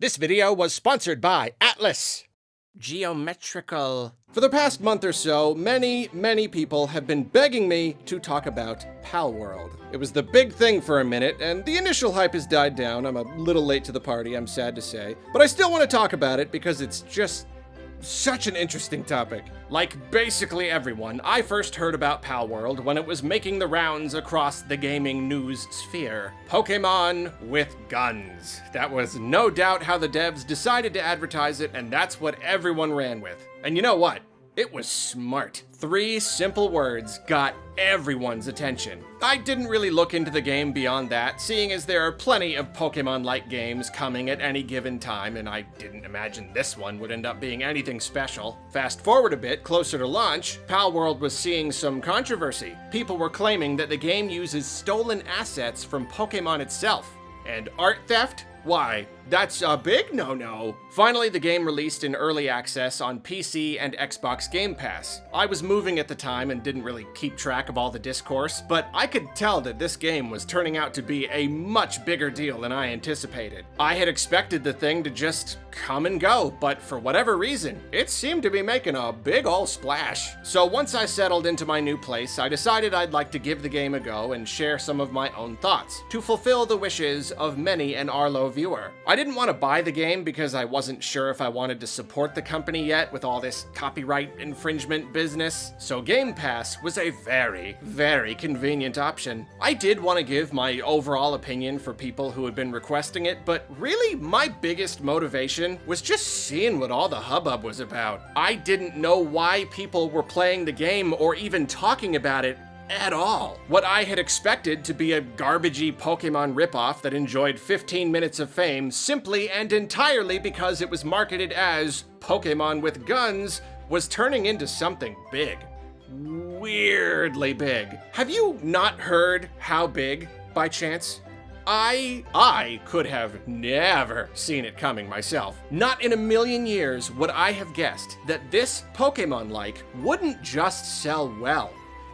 This video was sponsored by Atlas. Geometrical. For the past month or so, many people have been begging me to talk about Palworld. It was the big thing for a minute, and the initial hype has died down. I'm a little late to the party, I'm sad to say. But I still want to talk about it because it's just such an interesting topic. Like basically everyone, I first heard about Palworld when it was making the rounds across the gaming news sphere. Pokémon with guns. That was no doubt how the devs decided to advertise it, and that's what everyone ran with. And you know what? It was smart. 3 simple words got everyone's attention. I didn't really look into the game beyond that, seeing as there are plenty of Pokemon-like games coming at any given time, and I didn't imagine this one would end up being anything special. Fast forward a bit, closer to launch, Palworld was seeing some controversy. People were claiming that the game uses stolen assets from Pokemon itself. And art theft? Why, that's a big no-no. Finally, the game released in early access on PC and Xbox Game Pass. I was moving at the time and didn't really keep track of all the discourse, but I could tell that this game was turning out to be a much bigger deal than I anticipated. I had expected the thing to just come and go, but for whatever reason, it seemed to be making a big ol' splash. So once I settled into my new place, I decided I'd like to give the game a go and share some of my own thoughts, to fulfill the wishes of many an Arlo viewer. I didn't want to buy the game because I wasn't sure if I wanted to support the company yet with all this copyright infringement business, so Game Pass was a very convenient option. I did want to give my overall opinion for people who had been requesting it, but really my biggest motivation was just seeing what all the hubbub was about. I didn't know why people were playing the game or even talking about it at all. What I had expected to be a garbagey Pokemon ripoff that enjoyed 15 minutes of fame simply and entirely because it was marketed as Pokemon with guns was turning into something big. Weirdly big. Have you not heard how big, by chance? I could have never seen it coming myself. Not in a million years would I have guessed that this Pokemon-like wouldn't just sell well.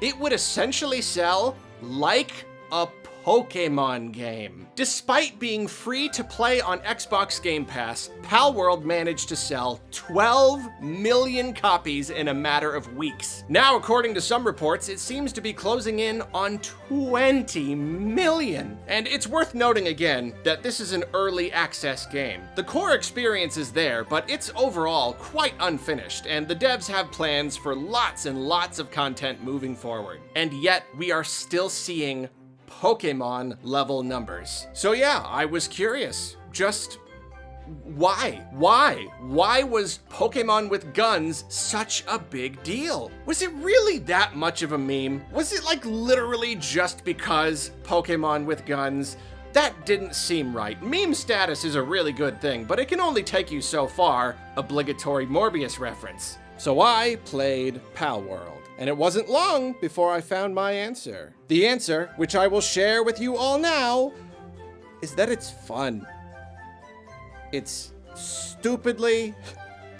It would essentially sell like a Pokemon game. Despite being free to play on Xbox Game Pass, Palworld managed to sell 12 million copies in a matter of weeks. Now, according to some reports, it seems to be closing in on 20 million. And it's worth noting again that this is an early access game. The core experience is there, but it's overall quite unfinished, and the devs have plans for lots and lots of content moving forward. And yet, we are still seeing Pokemon level numbers. So yeah, I was curious. Just why? Why was Pokemon with guns such a big deal? Was it really that much of a meme? Was it like literally just because Pokemon with guns? That didn't seem right. Meme status is a really good thing, but it can only take you so far. Obligatory Morbius reference. So I played Palworld. And it wasn't long before I found my answer. The answer, which I will share with you all now, is that it's fun. It's stupidly,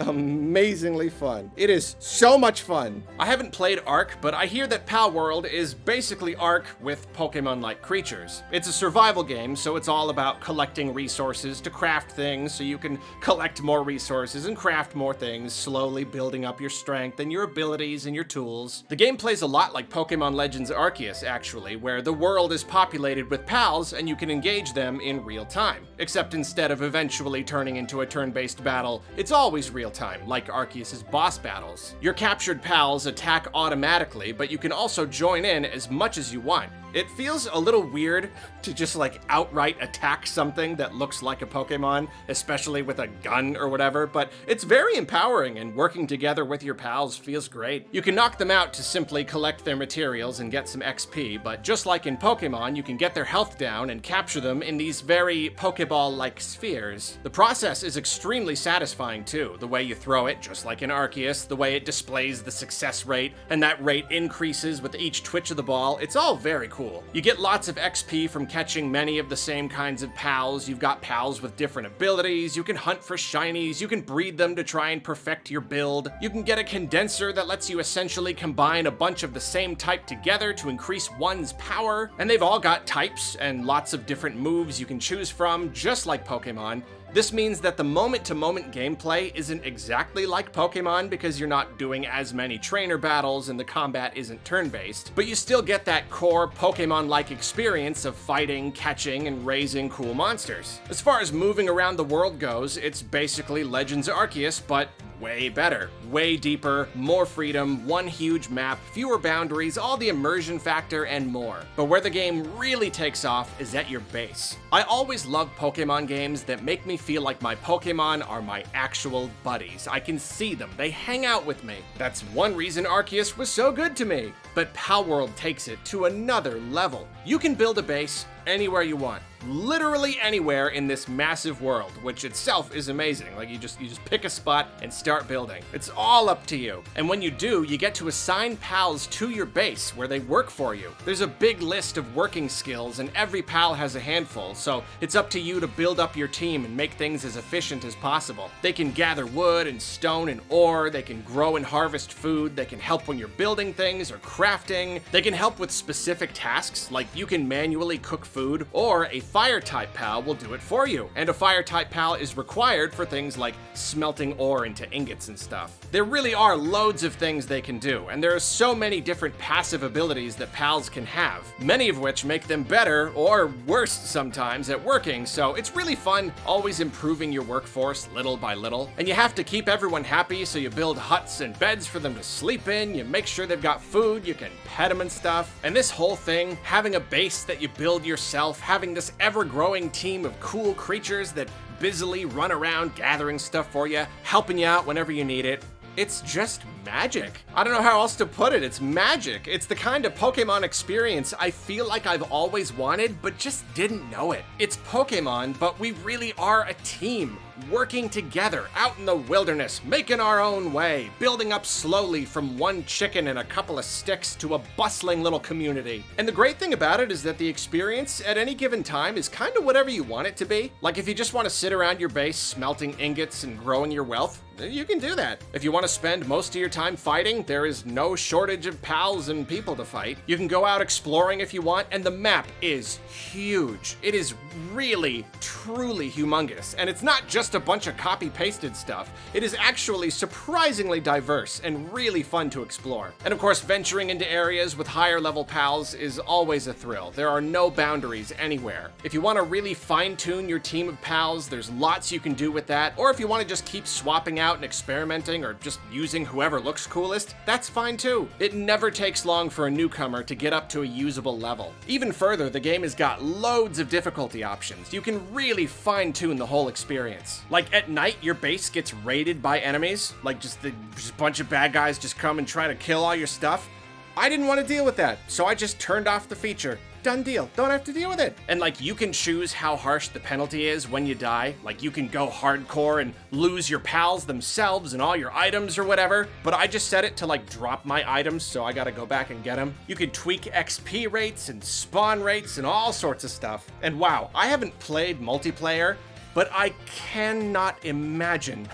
amazingly fun. It is so much fun. I haven't played Ark, but I hear that Palworld is basically Ark with Pokemon-like creatures. It's a survival game, so it's all about collecting resources to craft things so you can collect more resources and craft more things, slowly building up your strength and your abilities and your tools. The game plays a lot like Pokemon Legends Arceus, actually, where the world is populated with pals and you can engage them in real time. Except instead of eventually turning into a turn-based battle, it's always real time, like Arceus' boss battles. Your captured pals attack automatically, but you can also join in as much as you want. It feels a little weird to just like outright attack something that looks like a Pokemon, especially with a gun or whatever, but it's very empowering, and working together with your pals feels great. You can knock them out to simply collect their materials and get some XP, but just like in Pokemon, you can get their health down and capture them in these very Pokeball-like spheres. The process is extremely satisfying too, the way you throw it, just like in Arceus, the way it displays the success rate, and that rate increases with each twitch of the ball. It's all very cool. You get lots of XP from catching many of the same kinds of pals. You've got pals with different abilities. You can hunt for shinies. You can breed them to try and perfect your build. You can get a condenser that lets you essentially combine a bunch of the same type together to increase one's power. And they've all got types and lots of different moves you can choose from, just like Pokemon. This means that the moment-to-moment gameplay isn't exactly like Pokemon because you're not doing as many trainer battles and the combat isn't turn-based, but you still get that core Pokemon-like experience of fighting, catching, and raising cool monsters. As far as moving around the world goes, it's basically Legends Arceus, but way better, way deeper, more freedom, one huge map, fewer boundaries, all the immersion factor, and more. But where the game really takes off is at your base. I always love Pokemon games that make me feel like my Pokemon are my actual buddies. I can see them, they hang out with me. That's one reason Arceus was so good to me. But Palworld takes it to another level. You can build a base anywhere you want. Literally anywhere in this massive world, which itself is amazing. Like you just pick a spot and start building. It's all up to you. And when you do, you get to assign pals to your base where they work for you. There's a big list of working skills and every pal has a handful, so it's up to you to build up your team and make things as efficient as possible. They can gather wood and stone and ore, they can grow and harvest food, they can help when you're building things or crafting, they can help with specific tasks, like you can manually cook food, or a fire-type pal will do it for you. And a fire-type pal is required for things like smelting ore into ingots and stuff. There really are loads of things they can do, and there are so many different passive abilities that pals can have, many of which make them better, or worse sometimes, at working, so it's really fun always improving your workforce little by little. And you have to keep everyone happy, so you build huts and beds for them to sleep in, you make sure they've got food, you can pet them and stuff. And this whole thing, having a base that you build yourself, having this ever-growing team of cool creatures that busily run around gathering stuff for you, helping you out whenever you need it, it's just magic. I don't know how else to put it. It's magic. It's the kind of Pokemon experience I feel like I've always wanted, but just didn't know it. It's Pokemon, but we really are a team, working together out in the wilderness, making our own way, building up slowly from one chicken and a couple of sticks to a bustling little community. And the great thing about it is that the experience at any given time is kind of whatever you want it to be. Like if you just want to sit around your base smelting ingots and growing your wealth, you can do that. If you want to spend most of your time fighting, there is no shortage of pals and people to fight. You can go out exploring if you want, and the map is huge. It is really, truly humongous, and it's not just a bunch of copy-pasted stuff. It is actually surprisingly diverse and really fun to explore. And of course, venturing into areas with higher level pals is always a thrill. There are no boundaries anywhere. If you want to really fine-tune your team of pals, there's lots you can do with that, or if you want to just keep swapping out and experimenting or just using whoever looks coolest, that's fine too. It never takes long for a newcomer to get up to a usable level. Even further, the game has got loads of difficulty options. You can really fine-tune the whole experience. Like at night, your base gets raided by enemies, like just a bunch of bad guys just come and try to kill all your stuff. I didn't want to deal with that, so I just turned off the feature. Done deal. Don't have to deal with it. And like you can choose how harsh the penalty is when you die. Like you can go hardcore and lose your pals themselves and all your items or whatever. But I just set it to like drop my items, so I gotta go back and get them. You can tweak XP rates and spawn rates and all sorts of stuff. And wow, I haven't played multiplayer, but I cannot imagine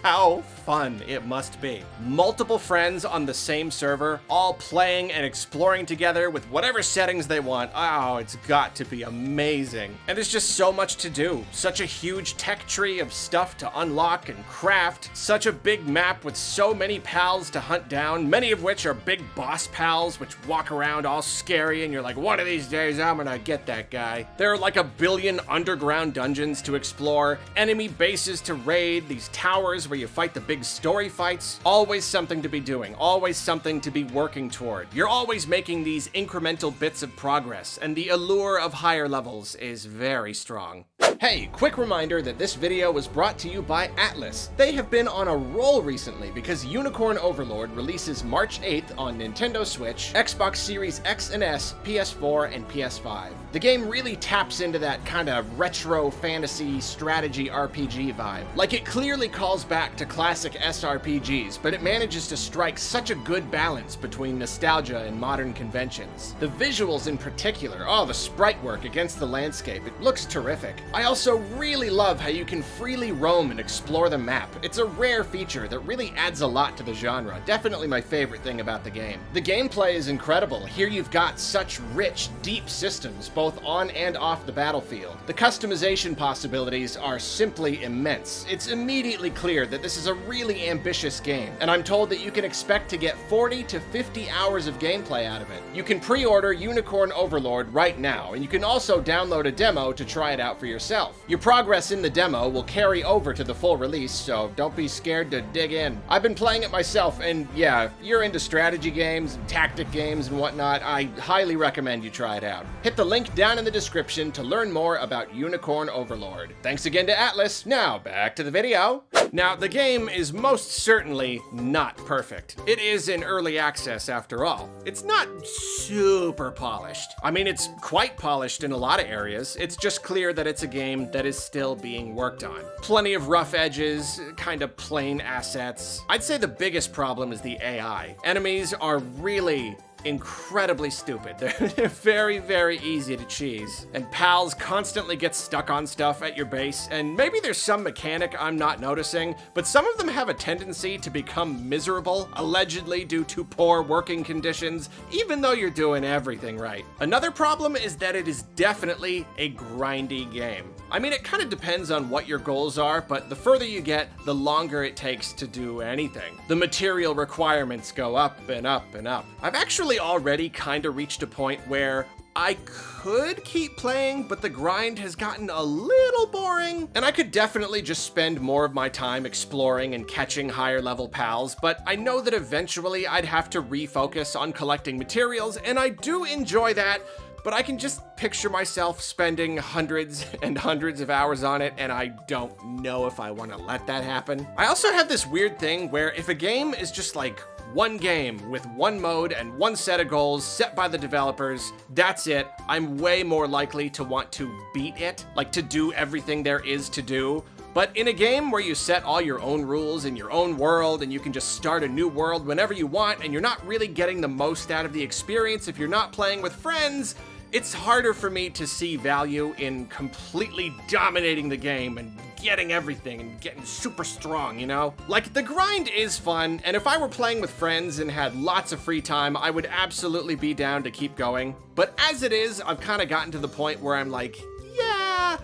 how fun it must be. Multiple friends on the same server, all playing and exploring together with whatever settings they want. Oh, it's got to be amazing. And there's just so much to do. Such a huge tech tree of stuff to unlock and craft. Such a big map with so many pals to hunt down, many of which are big boss pals which walk around all scary and you're like, one of these days I'm gonna get that guy. There are like a billion underground dungeons to explore, enemy bases to raid, these towers where you fight the big story fights. Always something to be doing, always something to be working toward. You're always making these incremental bits of progress, and the allure of higher levels is very strong. Hey, quick reminder that this video was brought to you by Atlus. They have been on a roll recently because Unicorn Overlord releases March 8th on Nintendo Switch, Xbox Series X and S, PS4, and PS5. The game really taps into that kind of retro fantasy strategy RPG vibe. Like it clearly calls back to classic SRPGs, but it manages to strike such a good balance between nostalgia and modern conventions. The visuals in particular, oh, the sprite work against the landscape, it looks terrific. I also really love how you can freely roam and explore the map. It's a rare feature that really adds a lot to the genre. Definitely my favorite thing about the game. The gameplay is incredible. Here you've got such rich, deep systems, both on and off the battlefield. The customization possibilities are simply immense. It's immediately clear that this is a really ambitious game, and I'm told that you can expect to get 40 to 50 hours of gameplay out of it. You can pre-order Unicorn Overlord right now, and you can also download a demo to try it out for yourself. Your progress in the demo will carry over to the full release, so don't be scared to dig in. I've been playing it myself, and yeah, if you're into strategy games, tactic games, and whatnot, I highly recommend you try it out. Hit the link down in the description to learn more about Unicorn Overlord. Thanks again to Atlas. Now, back to the video. Now, the game is most certainly not perfect. It is in early access after all. It's not super polished. I mean, it's quite polished in a lot of areas. It's just clear that it's a game that is still being worked on. Plenty of rough edges, kind of plain assets. I'd say the biggest problem is the AI. Enemies are really incredibly stupid. They're very, very easy to cheese. And pals constantly get stuck on stuff at your base, and maybe there's some mechanic I'm not noticing, but some of them have a tendency to become miserable, allegedly due to poor working conditions, even though you're doing everything right. Another problem is that it is definitely a grindy game. I mean, it kind of depends on what your goals are, but the further you get, the longer it takes to do anything. The material requirements go up and up and up. I've actually already kind of reached a point where I could keep playing, but the grind has gotten a little boring, and I could definitely just spend more of my time exploring and catching higher level pals, but I know that eventually I'd have to refocus on collecting materials, and I do enjoy that, but I can just picture myself spending hundreds and hundreds of hours on it, and I don't know if I want to let that happen. I also have this weird thing where if a game is just like one game with one mode and one set of goals set by the developers, that's it, I'm way more likely to want to beat it, like to do everything there is to do. But in a game where you set all your own rules in your own world and you can just start a new world whenever you want and you're not really getting the most out of the experience if you're not playing with friends, it's harder for me to see value in completely dominating the game and getting everything and getting super strong, you know? Like, the grind is fun, and if I were playing with friends and had lots of free time, I would absolutely be down to keep going. But as it is, I've kind of gotten to the point where I'm like, yeah,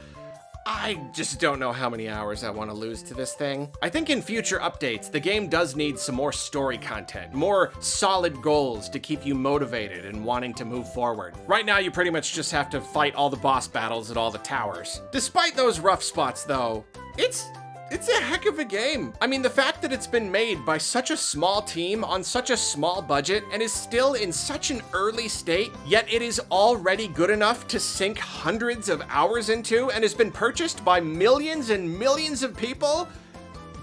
I just don't know how many hours I want to lose to this thing. I think in future updates, the game does need some more story content, more solid goals to keep you motivated and wanting to move forward. Right now, you pretty much just have to fight all the boss battles at all the towers. Despite those rough spots, though, it's a heck of a game. I mean, the fact that it's been made by such a small team on such a small budget and is still in such an early state, yet it is already good enough to sink hundreds of hours into and has been purchased by millions and millions of people,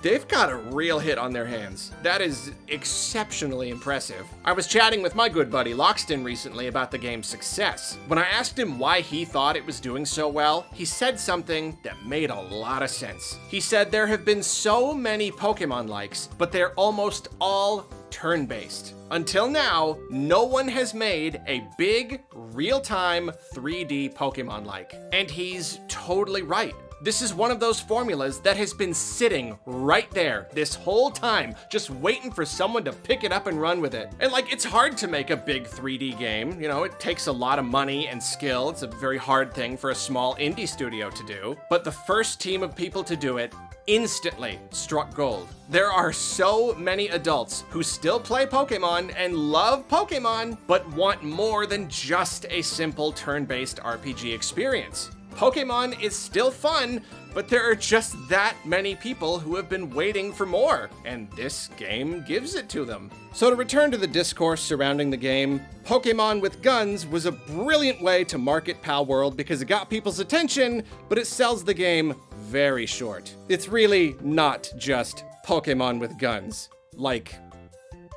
they've got a real hit on their hands. That is exceptionally impressive. I was chatting with my good buddy Loxton recently about the game's success. When I asked him why he thought it was doing so well, he said something that made a lot of sense. He said there have been so many Pokemon likes, but they're almost all turn-based. Until now, no one has made a big, real-time 3D Pokemon-like. And he's totally right. This is one of those formulas that has been sitting right there this whole time, just waiting for someone to pick it up and run with it. And like, it's hard to make a big 3D game. You know, it takes a lot of money and skill. It's a very hard thing for a small indie studio to do. But the first team of people to do it instantly struck gold. There are so many adults who still play Pokemon and love Pokemon, but want more than just a simple turn-based RPG experience. Pokemon is still fun, but there are just that many people who have been waiting for more, and this game gives it to them. So to return to the discourse surrounding the game, Pokemon with Guns was a brilliant way to market Palworld because it got people's attention, but it sells the game very short. It's really not just Pokemon with Guns. Like,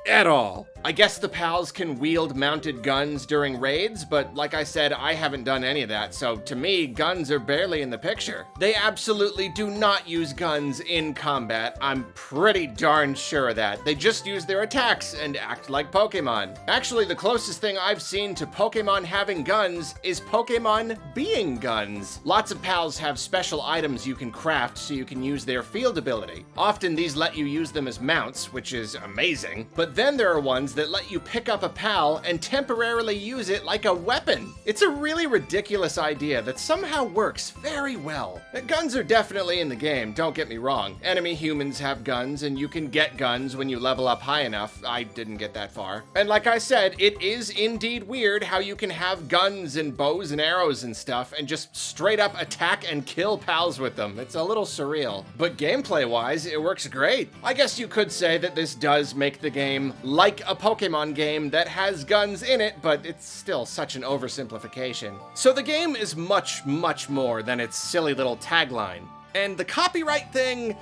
at all. I guess the pals can wield mounted guns during raids, but like I said, I haven't done any of that, so to me, guns are barely in the picture. They absolutely do not use guns in combat. I'm pretty darn sure of that. They just use their attacks and act like Pokemon. Actually, the closest thing I've seen to Pokemon having guns is Pokemon being guns. Lots of pals have special items you can craft so you can use their field ability. Often these let you use them as mounts, which is amazing, but then there are ones that let you pick up a pal and temporarily use it like a weapon. It's a really ridiculous idea that somehow works very well. Guns are definitely in the game, don't get me wrong. Enemy humans have guns and you can get guns when you level up high enough. I didn't get that far. And like I said, it is indeed weird how you can have guns and bows and arrows and stuff and just straight up attack and kill pals with them. It's a little surreal. But gameplay-wise, it works great. I guess you could say that this does make the game like a Pokemon game that has guns in it, but it's still such an oversimplification. So the game is much, much more than its silly little tagline. And the copyright thing,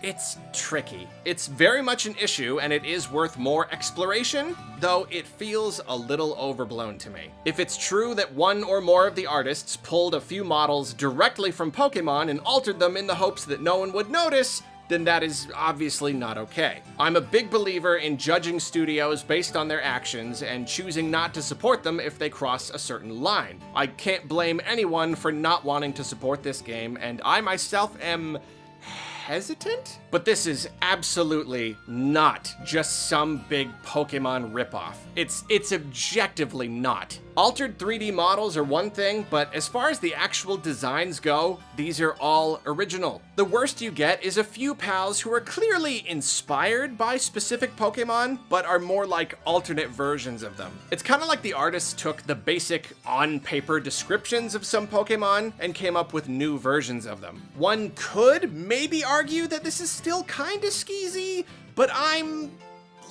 it's tricky. It's very much an issue, and it is worth more exploration, though it feels a little overblown to me. If it's true that one or more of the artists pulled a few models directly from Pokemon and altered them in the hopes that no one would notice, then that is obviously not okay. I'm a big believer in judging studios based on their actions and choosing not to support them if they cross a certain line. I can't blame anyone for not wanting to support this game, and I myself am hesitant? But this is absolutely not just some big Pokemon ripoff. It's objectively not. Altered 3D models are one thing, but as far as the actual designs go, these are all original. The worst you get is a few pals who are clearly inspired by specific Pokemon, but are more like alternate versions of them. It's kind of like the artists took the basic on-paper descriptions of some Pokemon and came up with new versions of them. One could maybe argue that this is still kinda skeezy, but I'm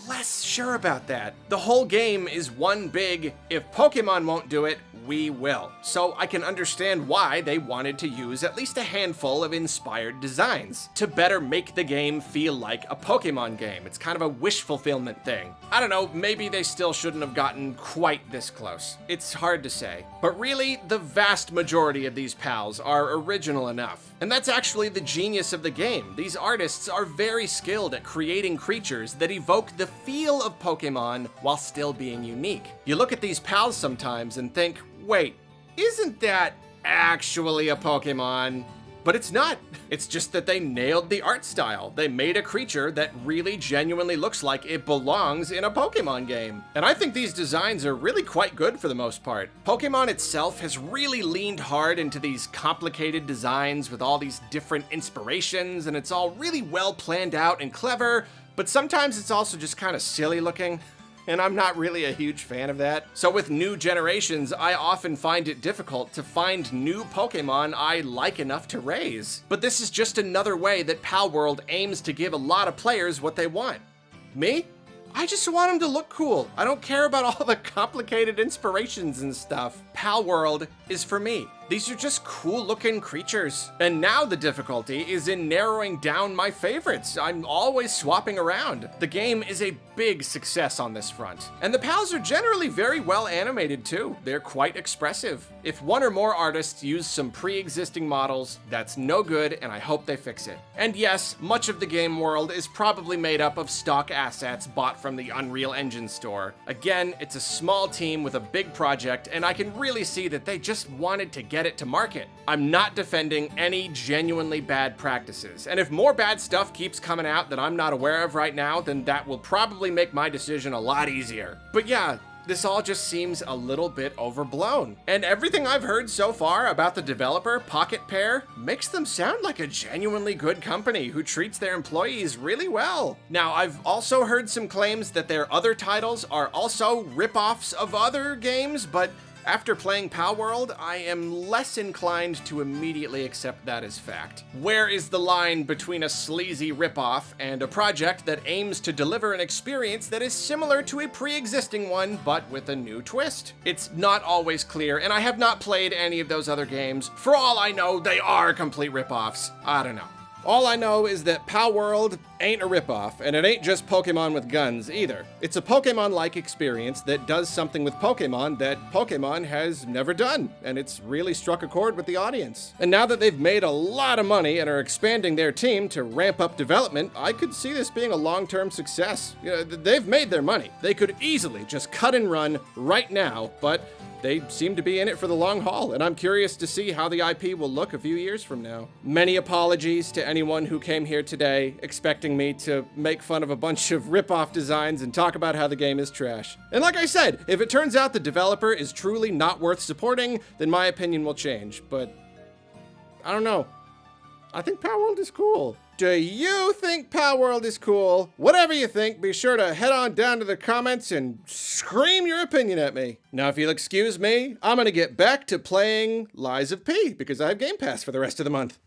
less sure about that. The whole game is one big, if Pokemon won't do it, we will. So I can understand why they wanted to use at least a handful of inspired designs to better make the game feel like a Pokemon game. It's kind of a wish fulfillment thing. I don't know, maybe they still shouldn't have gotten quite this close. It's hard to say. But really, the vast majority of these pals are original enough. And that's actually the genius of the game. These artists are very skilled at creating creatures that evoke the feel of Pokemon while still being unique. You look at these pals sometimes and think, wait, isn't that actually a Pokemon? But it's not. It's just that they nailed the art style. They made a creature that really genuinely looks like it belongs in a Pokemon game. And I think these designs are really quite good for the most part. Pokemon itself has really leaned hard into these complicated designs with all these different inspirations, and it's all really well planned out and clever, but sometimes it's also just kind of silly looking. And I'm not really a huge fan of that. So with new generations, I often find it difficult to find new Pokemon I like enough to raise. But this is just another way that Palworld aims to give a lot of players what they want. Me? I just want them to look cool. I don't care about all the complicated inspirations and stuff. Palworld is for me. These are just cool looking creatures. And now the difficulty is in narrowing down my favorites. I'm always swapping around. The game is a big success on this front. And the pals are generally very well animated too. They're quite expressive. If one or more artists use some pre-existing models, that's no good, and I hope they fix it. And yes, much of the game world is probably made up of stock assets bought from the Unreal Engine store. Again, it's a small team with a big project, and I can really see that they just wanted to get it to market. I'm not defending any genuinely bad practices, and if more bad stuff keeps coming out that I'm not aware of right now, then that will probably make my decision a lot easier. But yeah, this all just seems a little bit overblown. And everything I've heard so far about the developer, Pocket Pair, makes them sound like a genuinely good company who treats their employees really well. Now, I've also heard some claims that their other titles are also rip-offs of other games, but after playing Palworld, I am less inclined to immediately accept that as fact. Where is the line between a sleazy ripoff and a project that aims to deliver an experience that is similar to a pre-existing one, but with a new twist? It's not always clear, and I have not played any of those other games. For all I know, they are complete ripoffs. I don't know. All I know is that Palworld ain't a ripoff, and it ain't just Pokemon with guns either. It's a Pokemon-like experience that does something with Pokemon that Pokemon has never done, and it's really struck a chord with the audience. And now that they've made a lot of money and are expanding their team to ramp up development, I could see this being a long-term success. They've made their money. They could easily just cut and run right now, but they seem to be in it for the long haul, and I'm curious to see how the IP will look a few years from now. Many apologies to anyone who came here today expecting me to make fun of a bunch of rip-off designs and talk about how the game is trash. And like I said, if it turns out the developer is truly not worth supporting, then my opinion will change, but I don't know. I think Palworld is cool. Do you think Palworld is cool? Whatever you think, be sure to head on down to the comments and scream your opinion at me. Now, if you'll excuse me, I'm gonna get back to playing Lies of P because I have Game Pass for the rest of the month.